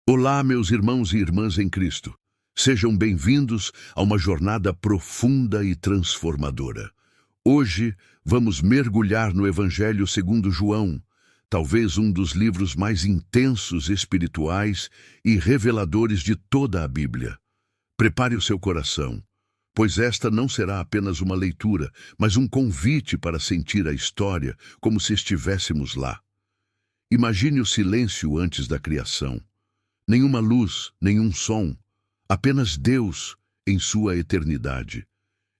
Olá, meus irmãos e irmãs em Cristo. Sejam bem-vindos a uma jornada profunda e transformadora. Hoje vamos mergulhar no Evangelho segundo João, talvez um dos livros mais intensos, espirituais e reveladores de toda a Bíblia. Prepare o seu coração, pois esta não será apenas uma leitura, mas um convite para sentir a história como se estivéssemos lá. Imagine o silêncio antes da criação. Nenhuma luz, nenhum som, apenas Deus em sua eternidade.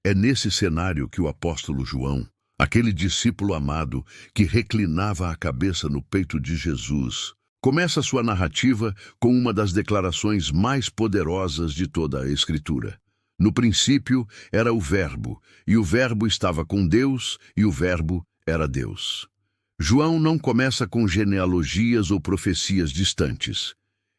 É nesse cenário que o apóstolo João, aquele discípulo amado que reclinava a cabeça no peito de Jesus, começa sua narrativa com uma das declarações mais poderosas de toda a Escritura. No princípio era o Verbo, e o Verbo estava com Deus, e o Verbo era Deus. João não começa com genealogias ou profecias distantes.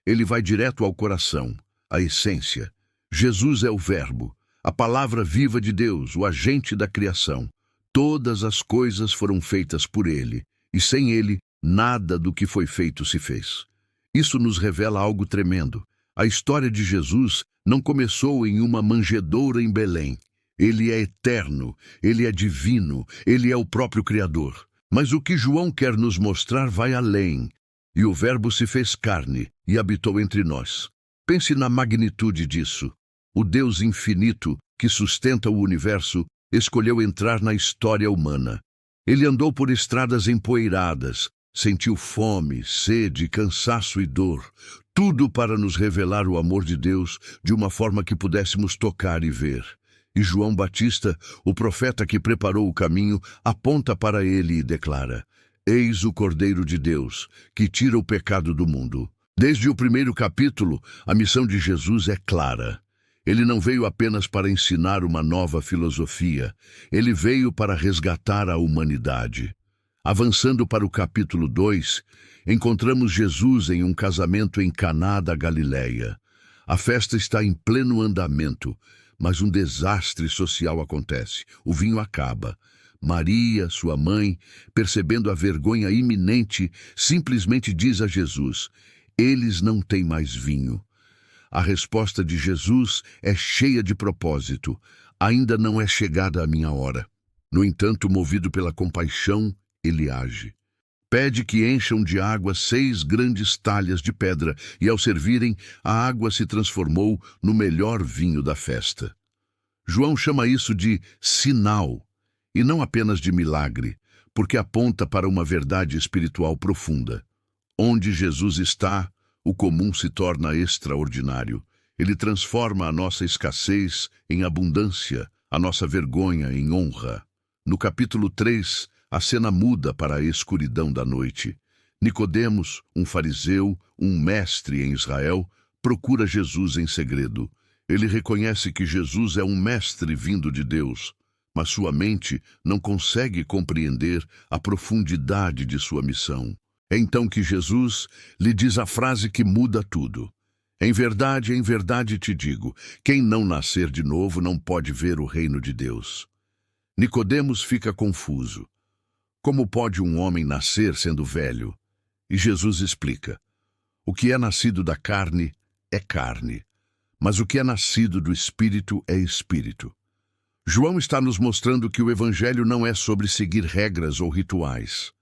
Ele vai direto ao coração, à essência. Jesus é o Verbo, a palavra viva de Deus, o agente da criação. Todas as coisas foram feitas por ele, e sem ele, nada do que foi feito se fez. Isso nos revela algo tremendo. A história de Jesus não começou em uma manjedoura em Belém. Ele é eterno, ele é divino, ele é o próprio Criador. Mas o que João quer nos mostrar vai além. E o Verbo se fez carne e habitou entre nós. Pense na magnitude disso. O Deus infinito, que sustenta o universo, escolheu entrar na história humana. Ele andou por estradas empoeiradas, sentiu fome, sede, cansaço e dor. Tudo para nos revelar o amor de Deus de uma forma que pudéssemos tocar e ver. E João Batista, o profeta que preparou o caminho, aponta para ele e declara: Eis o Cordeiro de Deus, que tira o pecado do mundo. Desde o primeiro capítulo, a missão de Jesus é clara. Ele não veio apenas para ensinar uma nova filosofia, ele veio para resgatar a humanidade. Avançando para o capítulo 2, encontramos Jesus em um casamento em Caná da Galileia. A festa está em pleno andamento, mas um desastre social acontece. O vinho acaba. Maria, sua mãe, percebendo a vergonha iminente, simplesmente diz a Jesus: eles não têm mais vinho. A resposta de Jesus é cheia de propósito: ainda não é chegada a minha hora. No entanto, movido pela compaixão, ele age. Pede que encham de água 6 grandes talhas de pedra, e ao servirem, a água se transformou no melhor vinho da festa. João chama isso de sinal, e não apenas de milagre, porque aponta para uma verdade espiritual profunda. Onde Jesus está, o comum se torna extraordinário. Ele transforma a nossa escassez em abundância, a nossa vergonha em honra. No capítulo 3, a cena muda para a escuridão da noite. Nicodemos, um fariseu, um mestre em Israel, procura Jesus em segredo. Ele reconhece que Jesus é um mestre vindo de Deus, mas sua mente não consegue compreender a profundidade de sua missão. É então que Jesus lhe diz a frase que muda tudo. Em verdade te digo, quem não nascer de novo não pode ver o reino de Deus. Nicodemos fica confuso. Como pode um homem nascer sendo velho? E Jesus explica: o que é nascido da carne é carne, mas o que é nascido do Espírito é Espírito. João está nos mostrando que o Evangelho não é sobre seguir regras ou rituais.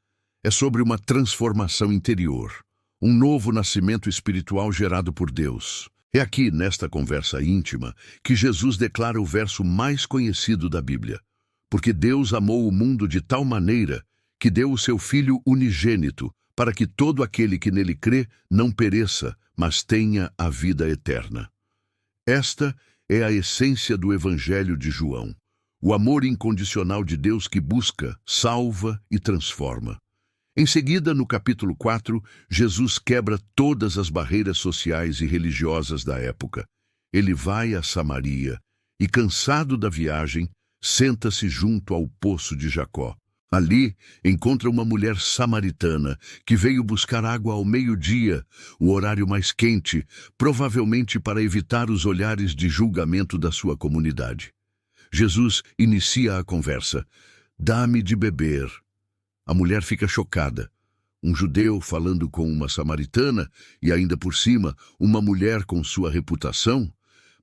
É sobre uma transformação interior, um novo nascimento espiritual gerado por Deus. É aqui, nesta conversa íntima, que Jesus declara o verso mais conhecido da Bíblia. Porque Deus amou o mundo de tal maneira que deu o seu Filho unigênito, para que todo aquele que nele crê não pereça, mas tenha a vida eterna. Esta é a essência do Evangelho de João. O amor incondicional de Deus que busca, salva e transforma. Em seguida, no capítulo 4, Jesus quebra todas as barreiras sociais e religiosas da época. Ele vai a Samaria e, cansado da viagem, senta-se junto ao poço de Jacó. Ali, encontra uma mulher samaritana que veio buscar água ao meio-dia, o horário mais quente, provavelmente para evitar os olhares de julgamento da sua comunidade. Jesus inicia a conversa: Dá-me de beber. A mulher fica chocada. Um judeu falando com uma samaritana e ainda por cima uma mulher com sua reputação,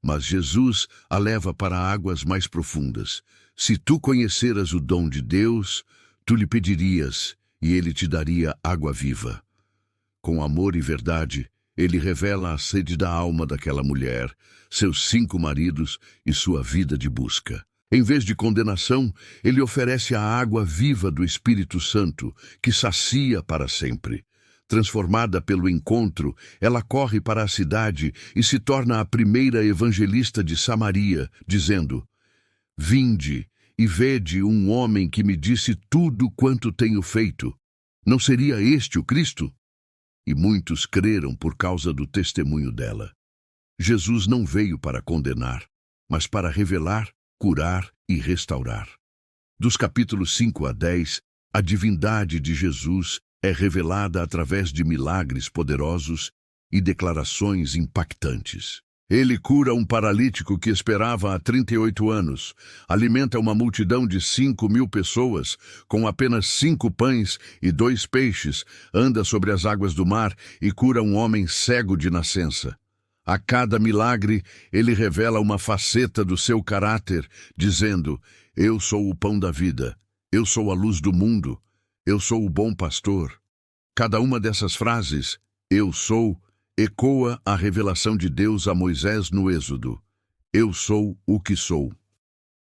mas Jesus a leva para águas mais profundas. Se tu conheceras o dom de Deus, tu lhe pedirias e ele te daria água viva. Com amor e verdade, ele revela a sede da alma daquela mulher, seus 5 maridos e sua vida de busca. Em vez de condenação, ele oferece a água viva do Espírito Santo, que sacia para sempre. Transformada pelo encontro, ela corre para a cidade e se torna a primeira evangelista de Samaria, dizendo: Vinde e vede um homem que me disse tudo quanto tenho feito. Não seria este o Cristo? E muitos creram por causa do testemunho dela. Jesus não veio para condenar, mas para revelar, curar e restaurar. Dos capítulos 5 a 10, a divindade de Jesus é revelada através de milagres poderosos e declarações impactantes. Ele cura um paralítico que esperava há 38 anos, alimenta uma multidão de 5.000 pessoas com apenas 5 pães e 2 peixes, anda sobre as águas do mar e cura um homem cego de nascença. A cada milagre, ele revela uma faceta do seu caráter, dizendo: Eu sou o pão da vida, eu sou a luz do mundo, eu sou o bom pastor. Cada uma dessas frases, eu sou, ecoa a revelação de Deus a Moisés no Êxodo. Eu sou o que sou.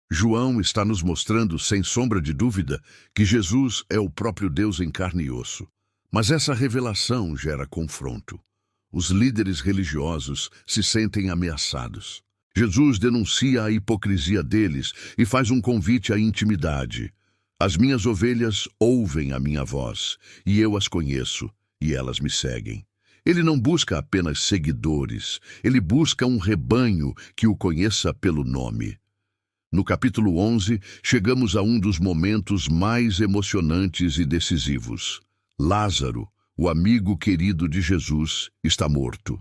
João está nos mostrando, sem sombra de dúvida, que Jesus é o próprio Deus em carne e osso. Mas essa revelação gera confronto. Os líderes religiosos se sentem ameaçados. Jesus denuncia a hipocrisia deles e faz um convite à intimidade. As minhas ovelhas ouvem a minha voz, e eu as conheço, e elas me seguem. Ele não busca apenas seguidores, ele busca um rebanho que o conheça pelo nome. No capítulo 11, chegamos a um dos momentos mais emocionantes e decisivos. Lázaro, o amigo querido de Jesus, está morto.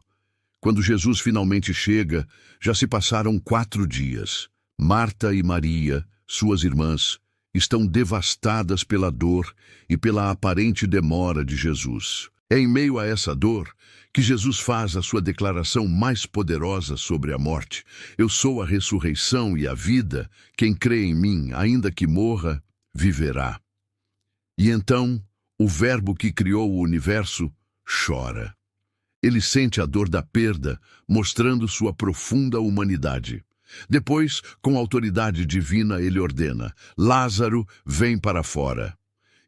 Quando Jesus finalmente chega, já se passaram 4 dias. Marta e Maria, suas irmãs, estão devastadas pela dor e pela aparente demora de Jesus. É em meio a essa dor que Jesus faz a sua declaração mais poderosa sobre a morte. Eu sou a ressurreição e a vida. Quem crê em mim, ainda que morra, viverá. E então, o Verbo que criou o universo chora. Ele sente a dor da perda, mostrando sua profunda humanidade. Depois, com autoridade divina, ele ordena: Lázaro, vem para fora.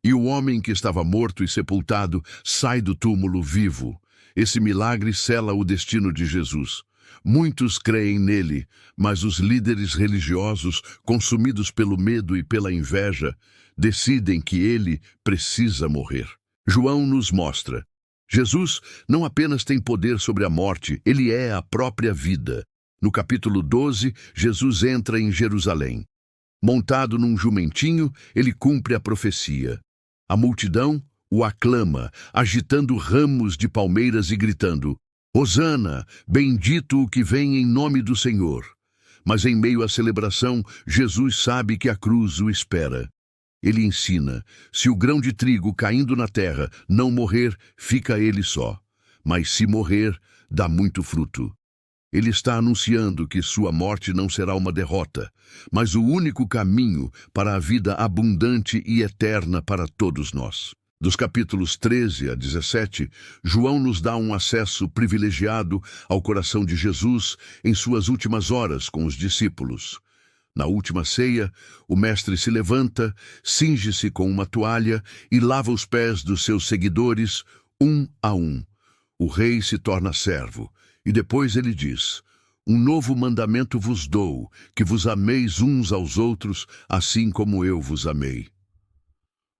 E o homem que estava morto e sepultado sai do túmulo vivo. Esse milagre sela o destino de Jesus. Muitos creem nele, mas os líderes religiosos, consumidos pelo medo e pela inveja, decidem que ele precisa morrer. João nos mostra: Jesus não apenas tem poder sobre a morte, ele é a própria vida. No capítulo 12, Jesus entra em Jerusalém. Montado num jumentinho, ele cumpre a profecia. A multidão o aclama, agitando ramos de palmeiras e gritando: Hosana, bendito o que vem em nome do Senhor. Mas em meio à celebração, Jesus sabe que a cruz o espera. Ele ensina: se o grão de trigo caindo na terra não morrer, fica ele só. Mas se morrer, dá muito fruto. Ele está anunciando que sua morte não será uma derrota, mas o único caminho para a vida abundante e eterna para todos nós. Dos capítulos 13 a 17, João nos dá um acesso privilegiado ao coração de Jesus em suas últimas horas com os discípulos. Na última ceia, o mestre se levanta, cinge-se com uma toalha e lava os pés dos seus seguidores, um a um. O rei se torna servo. E depois ele diz: um novo mandamento vos dou, que vos ameis uns aos outros, assim como eu vos amei.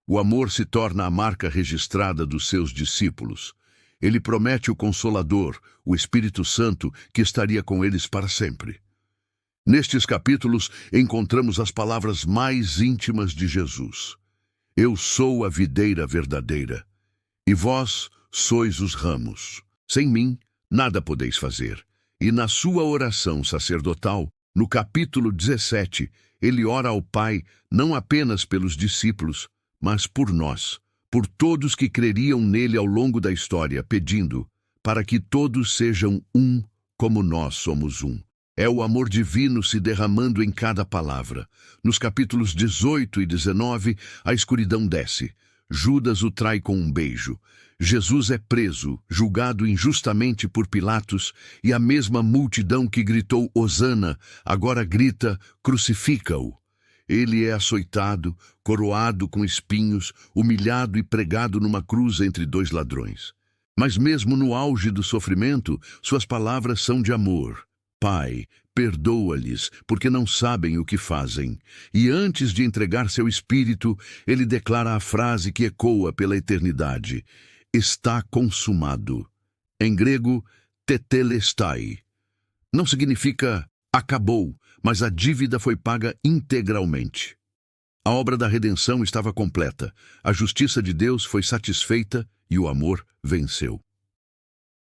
O amor se torna a marca registrada dos seus discípulos. Ele promete o Consolador, o Espírito Santo, que estaria com eles para sempre. Nestes capítulos, encontramos as palavras mais íntimas de Jesus. Eu sou a videira verdadeira, e vós sois os ramos. Sem mim, nada podeis fazer. E na sua oração sacerdotal, no capítulo 17, ele ora ao Pai não apenas pelos discípulos, mas por nós, por todos que creriam nele ao longo da história, pedindo para que todos sejam um como nós somos um. É o amor divino se derramando em cada palavra. Nos capítulos 18 e 19, a escuridão desce. Judas o trai com um beijo. Jesus é preso, julgado injustamente por Pilatos, e a mesma multidão que gritou Hosana, agora grita, crucifica-o. Ele é açoitado, coroado com espinhos, humilhado e pregado numa cruz entre dois ladrões. Mas mesmo no auge do sofrimento, suas palavras são de amor. Pai, perdoa-lhes, porque não sabem o que fazem. E antes de entregar seu espírito, ele declara a frase que ecoa pela eternidade: está consumado. Em grego, tetelestai. Não significa acabou, mas a dívida foi paga integralmente. A obra da redenção estava completa, a justiça de Deus foi satisfeita e o amor venceu.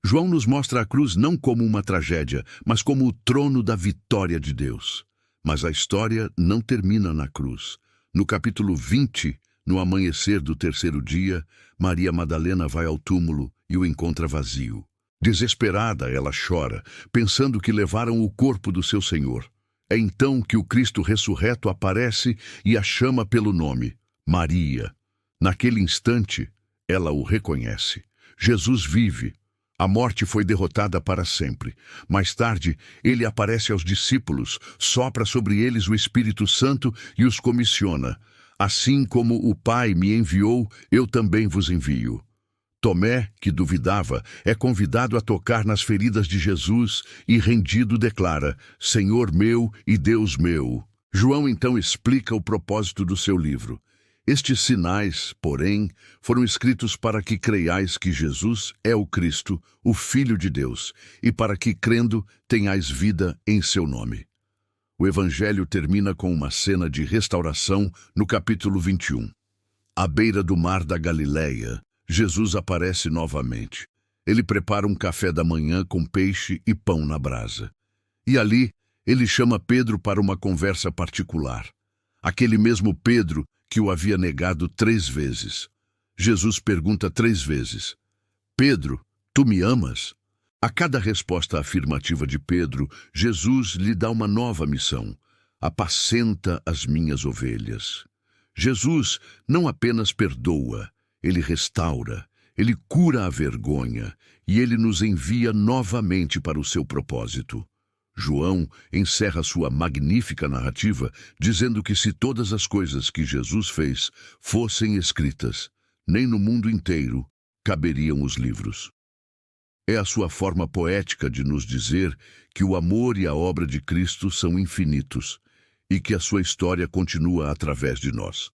João nos mostra a cruz não como uma tragédia, mas como o trono da vitória de Deus. Mas a história não termina na cruz. No capítulo 20, no amanhecer do terceiro dia, Maria Madalena vai ao túmulo e o encontra vazio. Desesperada, ela chora, pensando que levaram o corpo do seu Senhor. É então que o Cristo ressurreto aparece e a chama pelo nome, Maria. Naquele instante, ela o reconhece. Jesus vive. A morte foi derrotada para sempre. Mais tarde, ele aparece aos discípulos, sopra sobre eles o Espírito Santo e os comissiona. Assim como o Pai me enviou, eu também vos envio. Tomé, que duvidava, é convidado a tocar nas feridas de Jesus e, rendido, declara: Senhor meu e Deus meu. João então explica o propósito do seu livro. Estes sinais, porém, foram escritos para que creiais que Jesus é o Cristo, o Filho de Deus, e para que, crendo, tenhais vida em seu nome. O Evangelho termina com uma cena de restauração no capítulo 21. À beira do mar da Galileia, Jesus aparece novamente. Ele prepara um café da manhã com peixe e pão na brasa. E ali, ele chama Pedro para uma conversa particular. Aquele mesmo Pedro que o havia negado 3 vezes. Jesus pergunta 3 vezes: Pedro, tu me amas? A cada resposta afirmativa de Pedro, Jesus lhe dá uma nova missão: apacenta as minhas ovelhas. Jesus não apenas perdoa, ele restaura, ele cura a vergonha e ele nos envia novamente para o seu propósito. João encerra sua magnífica narrativa dizendo que se todas as coisas que Jesus fez fossem escritas, nem no mundo inteiro caberiam os livros. É a sua forma poética de nos dizer que o amor e a obra de Cristo são infinitos e que a sua história continua através de nós.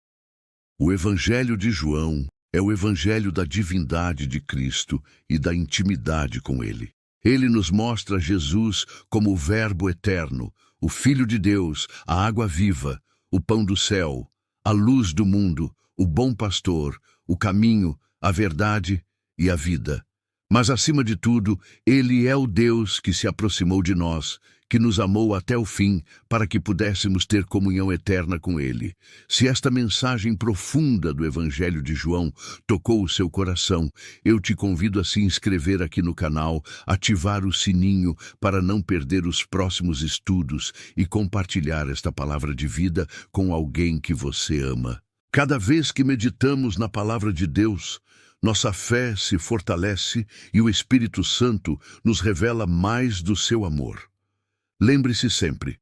O Evangelho de João é o Evangelho da divindade de Cristo e da intimidade com Ele. Ele nos mostra Jesus como o Verbo eterno, o Filho de Deus, a água viva, o pão do céu, a luz do mundo, o bom pastor, o caminho, a verdade e a vida. Mas, acima de tudo, Ele é o Deus que se aproximou de nós, que nos amou até o fim, para que pudéssemos ter comunhão eterna com Ele. Se esta mensagem profunda do Evangelho de João tocou o seu coração, eu te convido a se inscrever aqui no canal, ativar o sininho para não perder os próximos estudos e compartilhar esta palavra de vida com alguém que você ama. Cada vez que meditamos na palavra de Deus, nossa fé se fortalece e o Espírito Santo nos revela mais do seu amor. Lembre-se sempre,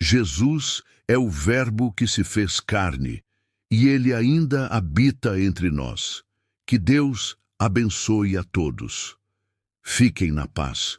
Jesus é o Verbo que se fez carne e Ele ainda habita entre nós. Que Deus abençoe a todos. Fiquem na paz.